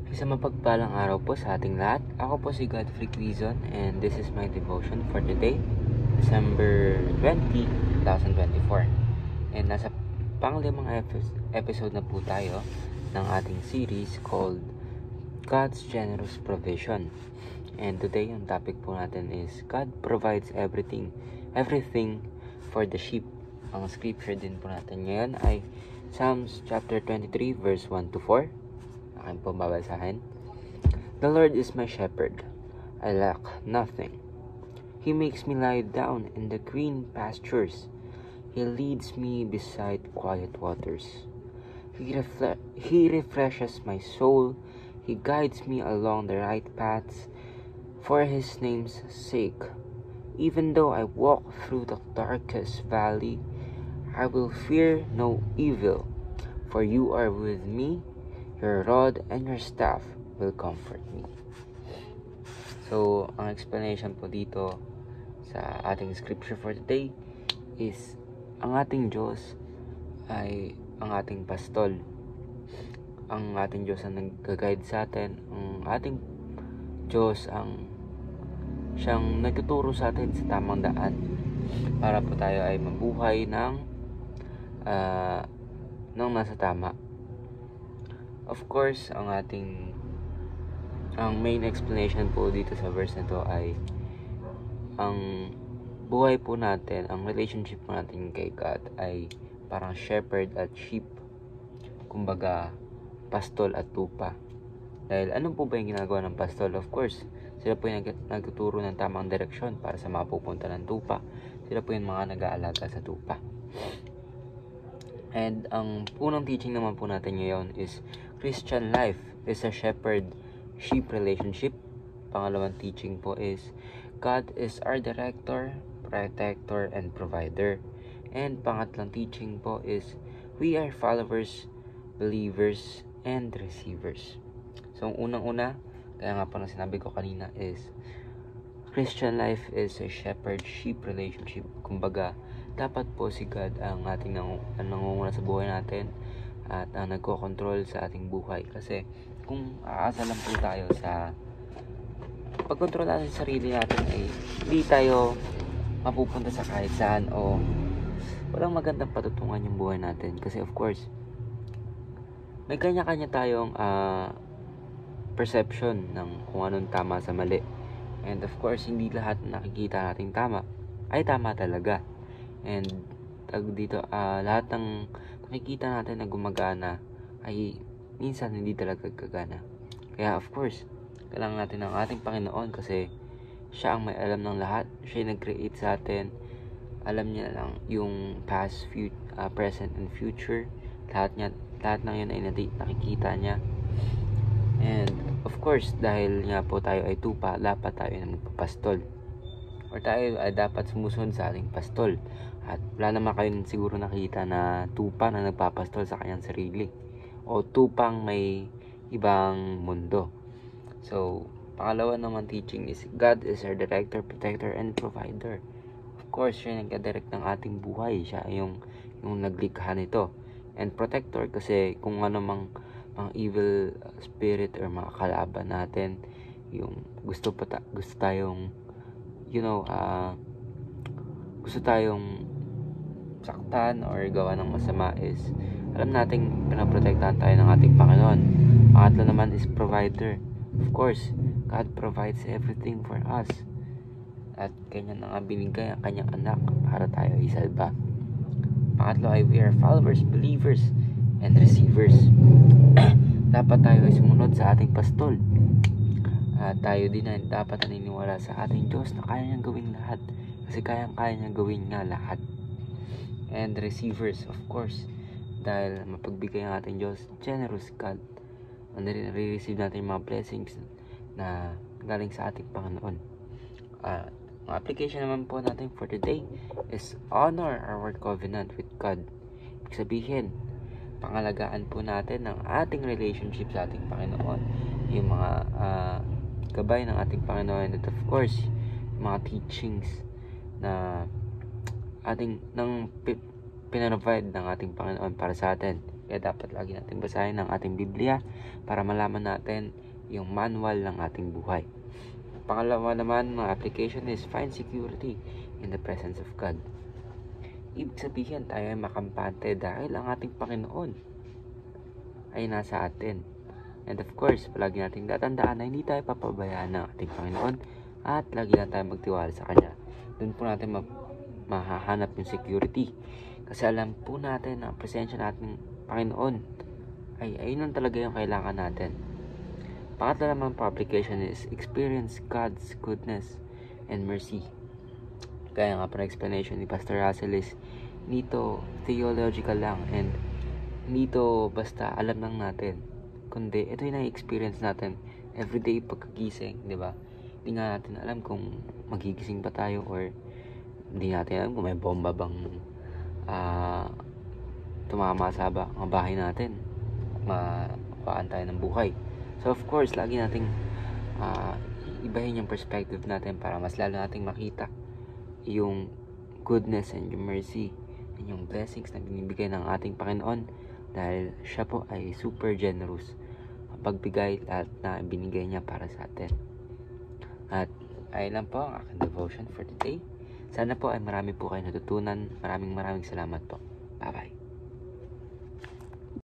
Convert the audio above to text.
Isang mapagpalang araw po sa ating lahat. Ako po si Godfrey Quizon and this is my devotion for today, December 20, 2024. And nasa panglimang episode na po tayo ng ating series called God's Generous Provision. And today, yung topic po natin is God provides everything for the sheep. Ang scripture din po natin ngayon ay Psalms chapter 23 verse 1 to 4. Akin po babasahin. The Lord is my shepherd. I lack nothing. He makes me lie down in the green pastures. He leads me beside quiet waters. He refreshes my soul. He guides me along the right paths for His name's sake. Even though I walk through the darkest valley, I will fear no evil, for You are with me. Your rod and your staff will comfort me. So, ang explanation po dito sa ating scripture for today is ang ating Diyos ay ang ating pastol. Ang ating Diyos ang nag-guide sa atin. Ang ating Diyos ang siyang nagtuturo sa atin sa tamang daan para po tayo ay mabuhay ng nasa tama. Of course, ang main explanation po dito sa verse na to ay ang buhay po natin, ang relationship po natin kay God ay parang shepherd at sheep. Kumbaga, pastol at tupa. Dahil ano po ba yung ginagawa ng pastol? Of course, sila po yung nagtuturo ng tamang direksyon para sa mapupunta ng tupa. Sila po yung mga nag-aalaga sa tupa. And ang unang teaching naman po natin ngayon is Christian life is a shepherd-sheep relationship. Pangalawang teaching po is God is our director, protector, and provider. And pangatlong teaching po is we are followers, believers, and receivers. So unang-una, kaya nga po na sinabi ko kanina is Christian life is a shepherd-sheep relationship. Kumbaga, dapat po si God ang ating nangunguna sa buhay natin at ang nagko-control sa ating buhay. Kasi kung aasa lang po tayo sa pagkontrol natin sa sarili natin ay hindi tayo mapupunta sa kahit saan o walang magandang patutungan yung buhay natin. Kasi of course, may kanya-kanya tayong perception ng kung anong tama sa mali. And of course, hindi lahat na nakikita nating tama ay tama talaga. And dito, lahat ng nakikita natin na gumagana ay minsan hindi talaga gagana. Kaya of course, kailangan natin ng ating Panginoon kasi siya ang may alam ng lahat. Siya yung nag-create sa atin. Alam niya lang yung past, present, and future. Lahat ng yun ay nakikita niya. And of course, dahil nga po tayo ay tupa, dapat tayo na magpapastol. Or tayo ay dapat sumusunod sa ating pastol. At wala naman kayo siguro nakita na tupa na nagpapastol sa kanyang sarili. O tupang may ibang mundo. So, pangalawa naman teaching is God is our director, protector, and provider. Of course, siya yung nagkadirect ng ating buhay. Siya yung naglikha nito. And protector kasi kung ano mang evil spirit or mga kalaban natin, yung gusto tayong gusto tayong saktan or gawa ng masama is alam nating pinaprotektahan tayo ng ating Panginoon. Pangatlo naman is provider. Of course, God provides everything for us. At kanya na nga binigay ang kanyang anak para tayo isalba. Pangatlo ay we are followers, believers, and receivers. Dapat tayo ay sumunod sa ating pastol. At tayo din ay dapat naniniwala sa ating Diyos na kaya niyang gawin lahat. Kasi kaya niyang gawin nga lahat. And receivers, of course, dahil mapagbigay ang ating Diyos, generous God. Nare-receive natin yung mga blessings na galing sa ating Panginoon. Ang application naman po natin for today is honor our covenant with God. Ibig sabihin, pangalagaan po natin ang ating relationship sa ating Panginoon. Yung mga gabay ng ating Panginoon and of course, mga teachings na pinaprovide ng ating Panginoon para sa atin. Kaya dapat lagi natin basahin ang ating Biblia para malaman natin yung manual ng ating buhay. Pangalawa naman, mga application is find security in the presence of God. Ibig sabihin, tayo ay makampante dahil ang ating Panginoon ay nasa atin. And of course, palagi nating tatandaan na hindi tayo papabayaan ng ating Panginoon at lagi na tayo magtiwala sa Kanya. Doon po natin mahahanap yung security. Kasi alam po natin na ang presensya natin Panginoon ay ayun talaga yung kailangan natin. Pangatlo naman po application is experience God's goodness and mercy. Kaya nga pa explanation ni Pastor Russell is nito theological lang and nito basta alam lang natin. Kundi ito yung na-experience natin everyday pagkagising, di ba? Hindi nga natin alam kung magigising pa tayo or hindi natin alam kung may bomba bang tumama sa bahay natin. Mawaan tayo ng buhay. So of course, lagi nating ibahin yung perspective natin para mas lalo nating makita yung goodness and yung mercy and yung blessings na binibigay ng ating Panginoon dahil siya po ay super generous pagbigay lahat na binigay niya para sa atin. At ayun lang po ang aking devotion for today. Sana po ay marami po kayo natutunan. Maraming salamat po. Bye-bye.